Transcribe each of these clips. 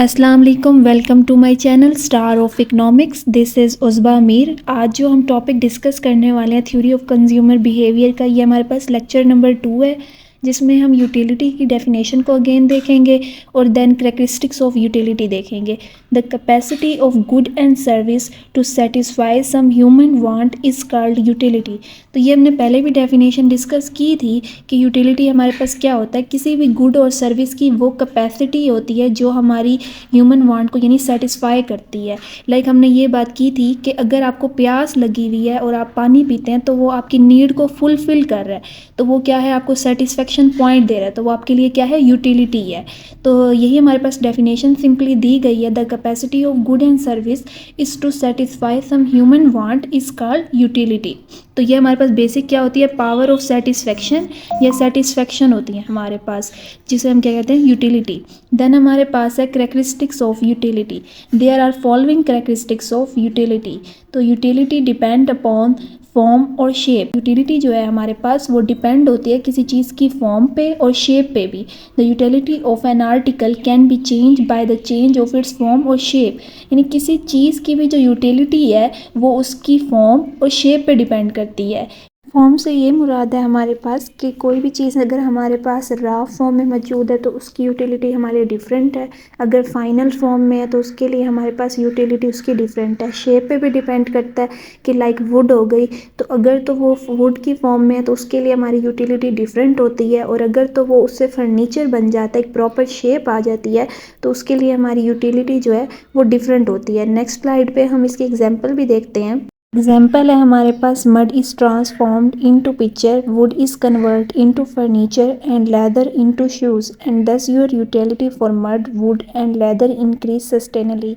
अस्सलाम वालेकुम, welcome to my channel star of economics. This is Uzba Mir. आज जो हम टॉपिक डिस्कस करने वाले हैं थ्योरी ऑफ कंज्यूमर बिहेवियर का, ये हमारे पास लेक्चर नंबर 2 है, जिसमें हम यूटिलिटी की डेफिनेशन को अगेन देखेंगे और देन करैक्टरिस्टिक्स ऑफ यूटिलिटी देखेंगे। The capacity of good and service to satisfy some human want is called utility. तो ये हमने पहले भी डेफिनेशन डिस्कस की थी कि यूटिलिटी हमारे पास क्या होता है, किसी भी गुड और सर्विस की वो कैपेसिटी होती है जो हमारी ह्यूमन वांट को यानी सेटिस्फाई करती है। लाइक हमने ये बात की थी कि अगर आपको प्यास लगी हुई है और आप पानी पीते हैं तो वो आपकी नीड को फुलफिल कर रहा है, तो वो क्या है, आपको सेटिस्फेक्शन पॉइंट दे रहा है, तो वो आपके लिए क्या है, यूटिलिटी है। तो यही हमारे पास डेफिनेशन सिंपली दी गई है। The capacity of good and service is to satisfy some human want is called utility. तो ये हमारे पास बेसिक क्या होती है, पावर ऑफ सेटिस्फेक्शन या सेटिस्फेक्शन होती है हमारे पास, जिसे हम क्या कहते हैं, यूटिलिटी। देन हमारे पास है characteristics of utility. There are following characteristics of utility. तो यूटिलिटी डिपेंड अपॉन फॉर्म और शेप। यूटिलिटी जो है हमारे पास वो डिपेंड होती है किसी चीज़ की फॉर्म पे और शेप पे भी। The utility of an article can be change by the change of its form और शेप। यानी किसी चीज़ की भी जो यूटिलिटी है वो उसकी फॉर्म और शेप पे डिपेंड करती है। फॉर्म से ये मुराद है हमारे पास कि कोई भी चीज़ अगर हमारे पास रॉ फॉर्म में मौजूद है तो उसकी यूटिलिटी हमारे डिफरेंट है, अगर फाइनल फॉर्म में है तो उसके लिए हमारे पास यूटिलिटी उसकी डिफरेंट है। शेप पे भी डिपेंड करता है कि लाइक वुड हो गई, तो अगर तो वो वुड की फॉर्म में है तो उसके लिए हमारी यूटिलिटी डिफरेंट होती है, और अगर तो वो उससे फर्नीचर बन जाता है, एक प्रॉपर शेप आ जाती है, तो उसके लिए हमारी यूटिलिटी जो है वो डिफरेंट होती है। नेक्स्ट स्लाइड पे हम इसकी एग्जांपल भी देखते हैं। एग्जाम्पल है हमारे पास, mud is transformed into picture, wood is convert into furniture and leather into shoes and thus your utility for mud wood and leather increase sustainably.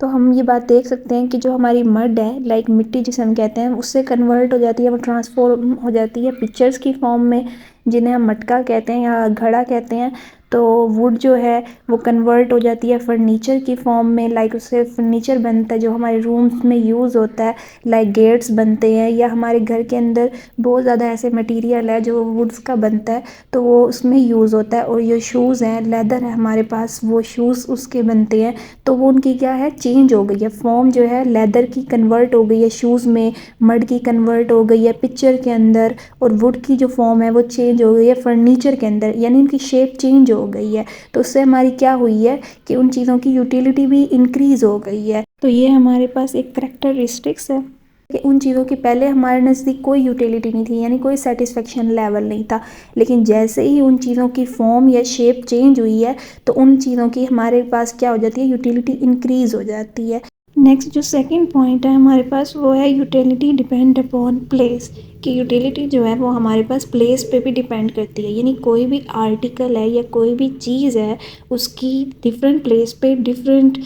तो हम ये बात देख सकते हैं कि जो हमारी मड है, लाइक मिट्टी जिसे हम कहते हैं, उससे कन्वर्ट हो जाती है, वो ट्रांसफॉर्म हो जाती है पिक्चर्स की फॉर्म में, जिन्हें हम मटका कहते हैं या घड़ा कहते हैं। तो वुड जो है वो कन्वर्ट हो जाती है फर्नीचर की फॉर्म में, लाइक उससे फर्नीचर बनता है जो हमारे रूम्स में यूज़ होता है, लाइक गेट्स बनते हैं, या हमारे घर के अंदर बहुत ज़्यादा ऐसे मटेरियल है जो वुड्स का बनता है तो वो उसमें यूज़ होता है। और ये शूज़ हैं, लेदर है हमारे पास, वो शूज़ उसके बनते हैं, तो वो उनकी क्या है, चेंज हो गई है फॉर्म, जो है लेदर की कन्वर्ट हो गई है शूज़ में, मड की कन्वर्ट हो गई है पिक्चर के अंदर, और वुड की जो फॉर्म है वो चेंज हो गई है फर्नीचर के अंदर, यानी उनकी शेप चेंज हो गई है। तो उससे हमारी क्या हुई है कि उन चीज़ों की यूटिलिटी भी इंक्रीज़ हो गई है। तो ये हमारे पास एक करैक्टरिस्टिक्स है कि उन चीज़ों की पहले हमारे नज़दीक कोई यूटिलिटी नहीं थी, यानी कोई सेटिस्फेक्शन लेवल नहीं था, लेकिन जैसे ही उन चीज़ों की फॉर्म या शेप चेंज हुई है तो उन चीज़ों की हमारे पास क्या हो जाती है, यूटिलिटी इंक्रीज़ हो जाती है। नेक्स्ट जो सेकंड पॉइंट है हमारे पास वो है यूटिलिटी डिपेंड अपॉन प्लेस। कि यूटिलिटी जो है वो हमारे पास प्लेस पे भी डिपेंड करती है, यानी कोई भी आर्टिकल है या कोई भी चीज़ है उसकी डिफरेंट प्लेस पे डिफरेंट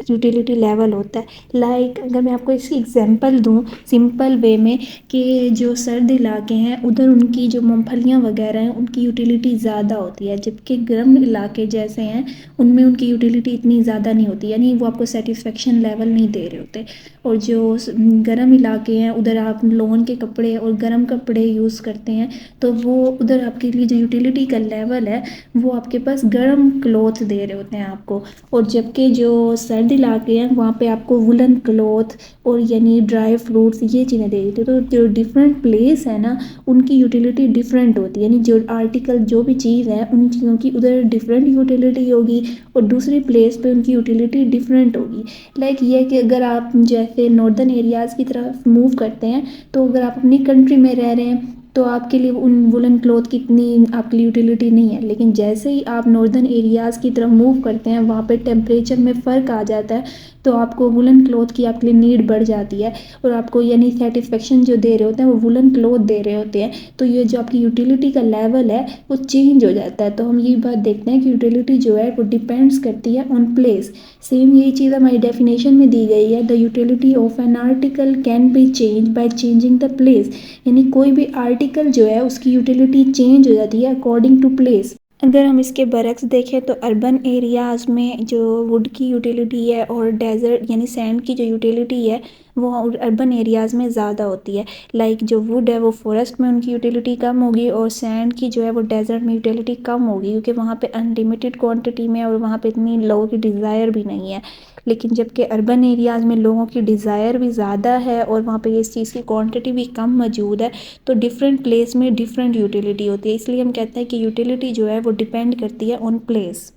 यूटिलिटी लेवल होता है। लाइक अगर मैं आपको इसकी एग्जांपल दूं सिंपल वे में, कि जो सर्द इलाके हैं उधर उनकी जो मूंगफलियां वगैरह हैं उनकी यूटिलिटी ज़्यादा होती है, जबकि गर्म इलाके जैसे हैं उनमें उनकी यूटिलिटी इतनी ज़्यादा नहीं होती, यानी वो आपको सेटिस्फेक्शन लेवल नहीं दे रहे होते। और जो गर्म इलाके हैं उधर आप लोन के कपड़े और गर्म कपड़े यूज़ करते हैं, तो वो उधर आपके लिए जो यूटिलिटी का लेवल है वो आपके पास गर्म क्लॉथ दे रहे होते हैं आपको, और जबकि जो सर्द इलाके हैं वहाँ पे आपको वुलन क्लॉथ और यानी ड्राई फ्रूट्स ये चीज़ें दे देते हैं। तो जो डिफरेंट प्लेस है ना उनकी यूटिलिटी डिफरेंट होती है, यानी जो आर्टिकल जो भी चीज़ है उन चीज़ों की उधर डिफरेंट यूटिलिटी होगी और दूसरी प्लेस पे उनकी यूटिलिटी डिफरेंट होगी। लाइक ये कि अगर आप जैसे नॉर्दर्न एरियाज़ की तरफ मूव करते हैं, तो अगर आप अपनी कंट्री में रह रहे हैं तो आपके लिए उन वुलन क्लॉथ की इतनी आपकी यूटिलिटी नहीं है, लेकिन जैसे ही आप नॉर्दर्न एरियाज़ की तरफ मूव करते हैं वहाँ पे टेम्परेचर में फ़र्क आ जाता है, तो आपको वुलन क्लॉथ की आपके लिए नीड बढ़ जाती है, और आपको यानी सेटिस्फेक्शन जो दे रहे होते हैं वो वुलन क्लॉथ दे रहे होते हैं, तो ये जो आपकी यूटिलिटी का लेवल है वो चेंज हो जाता है। तो हम ये बात देखते हैं कि यूटिलिटी जो है वो डिपेंड्स करती है ऑन प्लेस। सेम यही चीज़ हमारी डेफिनेशन में दी गई है, the utility of an article can be change by changing the place, यानी कोई भी आर्टिकल जो है उसकी यूटिलिटी चेंज हो जाती है अकॉर्डिंग टू प्लेस। अगर हम इसके बरक्स देखें तो अर्बन एरियाज़ में जो वुड की यूटिलिटी है और डेजर्ट यानी सैंड की जो यूटिलिटी है वो अर्बन एरियाज़ में ज़्यादा होती है। लाइक जो वुड है वो फॉरेस्ट में उनकी यूटिलिटी कम होगी और सैंड की जो है वो डेजर्ट में यूटिलिटी कम होगी, क्योंकि वहाँ पे अनलिमिटेड क्वांटिटी में और वहाँ पे इतनी लोगों की डिज़ायर भी नहीं है। लेकिन जबकि अर्बन एरियाज़ में लोगों की डिज़ायर भी ज़्यादा है और वहाँ पे इस चीज़ की क्वांटिटी भी कम मौजूद है, तो डिफरेंट प्लेस में डिफरेंट यूटिलिटी होती है। इसलिए हम कहते हैं कि यूटिलिटी जो है वो डिपेंड करती है on place.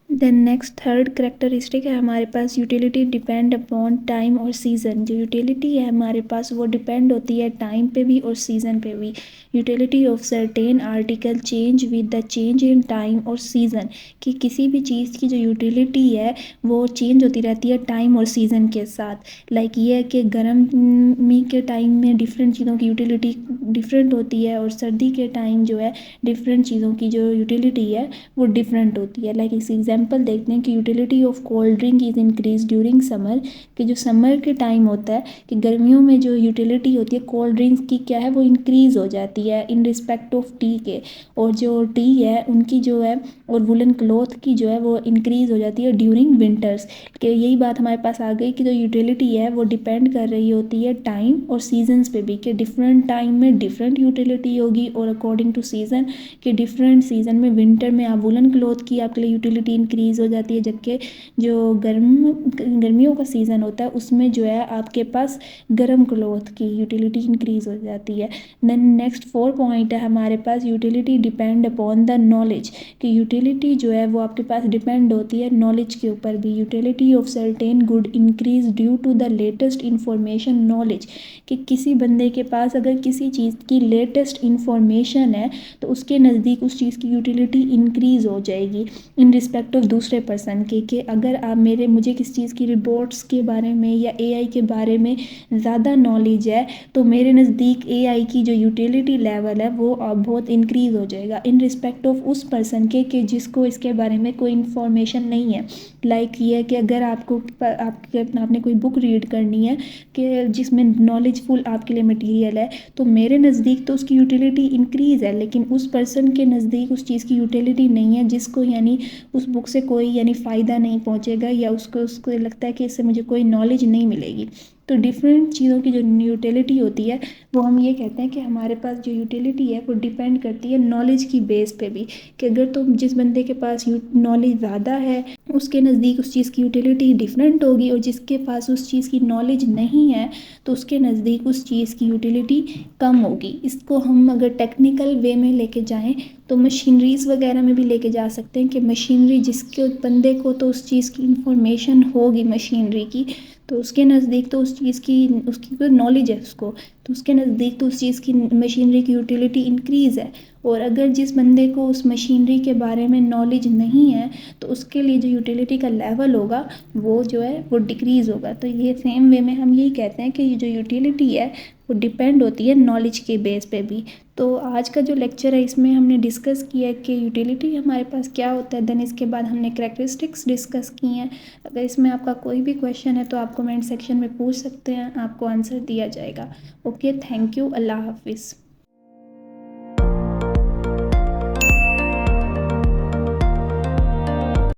Then next third characteristic है हमारे पास, यूटिलिटी डिपेंड अपॉन टाइम और सीज़न। जो यूटिलिटी है हमारे पास वो डिपेंड होती है टाइम पे भी और सीज़न पे भी। Utility of certain article change with the change in time और सीज़न, कि किसी भी चीज़ की जो यूटिलिटी है वो चेंज होती रहती है टाइम और सीज़न के साथ। लाइक ये है कि गर्मी के टाइम में डिफरेंट चीज़ों की यूटिलिटी डिफरेंट होती है और सर्दी के टाइम जो है डिफरेंट चीज़ों की जो यूटिलिटी है वो डिफरेंट होती है। लाइक इस एग्जांपल देखते हैं कि utility of cold drink is increase during summer, कि जो समर के टाइम होता है कि गर्मियों में जो यूटिलिटी होती है कोल्ड ड्रिंक्स की क्या है वो इंक्रीज़ हो जाती है इन रिस्पेक्ट ऑफ टी के, और जो टी है उनकी जो है और वुलन क्लॉथ की जो है वो इंक्रीज़ हो जाती है ड्यूरिंग विंटर्स। कि यही बात हमारे पास आ गई कि जो यूटिलिटी है वो डिपेंड कर रही होती है टाइम और सीजन्स पे भी, कि डिफरेंट टाइम में डिफरेंट यूटिलिटी होगी और अकॉर्डिंग टू सीज़न कि डिफरेंट सीज़न में विंटर में आप वुलन क्लॉथ की आपके लिए यूटिलिटी इंक्रीज़ हो जाती है, जबकि जो गर्मियों का सीज़न होता है उसमें जो है आपके पास गर्म क्लॉथ की यूटिलिटी इंक्रीज़ हो जाती है। देन नेक्स्ट 4 पॉइंट है हमारे पास, utility depend upon the knowledge, कि यूटिलिटी जो है वो आपके पास डिपेंड होती है नॉलेज के ऊपर भी। Utility of certain good increase due to the latest information knowledge, कि किसी बंदे के पास अगर किसी चीज़ की लेटेस्ट इंफॉर्मेशन है तो उसके नज़दीक उस चीज़ की यूटिलिटी इंक्रीज़ हो जाएगी इन रिस्पेक्ट ऑफ दूसरे पर्सन के। कि अगर आप मुझे किसी चीज़ की रिपोर्ट्स के बारे में या एआई के बारे में ज़्यादा नॉलेज है तो मेरे नज़दीक एआई की जो यूटिलिटी लेवल है वो अब बहुत इंक्रीज़ हो जाएगा इन रिस्पेक्ट ऑफ उस पर्सन के कि जिसको इसके बारे में कोई इन्फॉर्मेशन नहीं है। लाइक ये है कि अगर आपने कोई बुक रीड करनी है कि जिसमें नॉलेजफुल आपके लिए मटेरियल है, तो मेरे नज़दीक तो उसकी यूटिलिटी इंक्रीज़ है, लेकिन उस पर्सन के नज़दीक उस चीज़ की यूटिलिटी नहीं है, जिसको यानी उस बुक से कोई यानी फ़ायदा नहीं पहुंचेगा या उसको लगता है कि इससे मुझे कोई नॉलेज नहीं मिलेगी। तो डिफरेंट चीज़ों की जो यूटिलिटी होती है वो हम ये कहते हैं कि हमारे पास जो यूटिलिटी है वो डिपेंड करती है नॉलेज की बेस पे भी, कि अगर तो जिस बंदे के पास नॉलेज ज़्यादा है उसके नज़दीक उस चीज़ की यूटिलिटी डिफरेंट होगी, और जिसके पास उस चीज़ की नॉलेज नहीं है तो उसके नज़दीक उस चीज़ की यूटिलिटी कम होगी। इसको हम अगर टेक्निकल वे में लेके जाएं तो मशीनरीज़ वगैरह में भी लेके जा सकते हैं, कि मशीनरी जिसके बंदे को तो उस चीज़ की इंफॉर्मेशन होगी मशीनरी की, तो उसके नज़दीक तो उस चीज़ की उसकी कोई नॉलेज है उसको, तो उसके नज़दीक तो उस चीज़ की मशीनरी की यूटिलिटी इंक्रीज़ है। और अगर जिस बंदे को उस मशीनरी के बारे में नॉलेज नहीं है तो उसके लिए जो यूटिलिटी का लेवल होगा वो जो है वो डिक्रीज़ होगा। तो ये सेम वे में हम यही कहते हैं कि ये जो यूटिलिटी है वो डिपेंड होती है नॉलेज के बेस पे भी। तो आज का जो लेक्चर है इसमें हमने डिस्कस किया है कि यूटिलिटी हमारे पास क्या होता है, देन इसके बाद हमने करैक्टरिस्टिक्स डिस्कस की हैं। अगर इसमें आपका कोई भी क्वेश्चन है तो आप कमेंट सेक्शन में पूछ सकते हैं, आपको आंसर दिया जाएगा। ओके, थैंक यू, अल्लाह हाफिज़।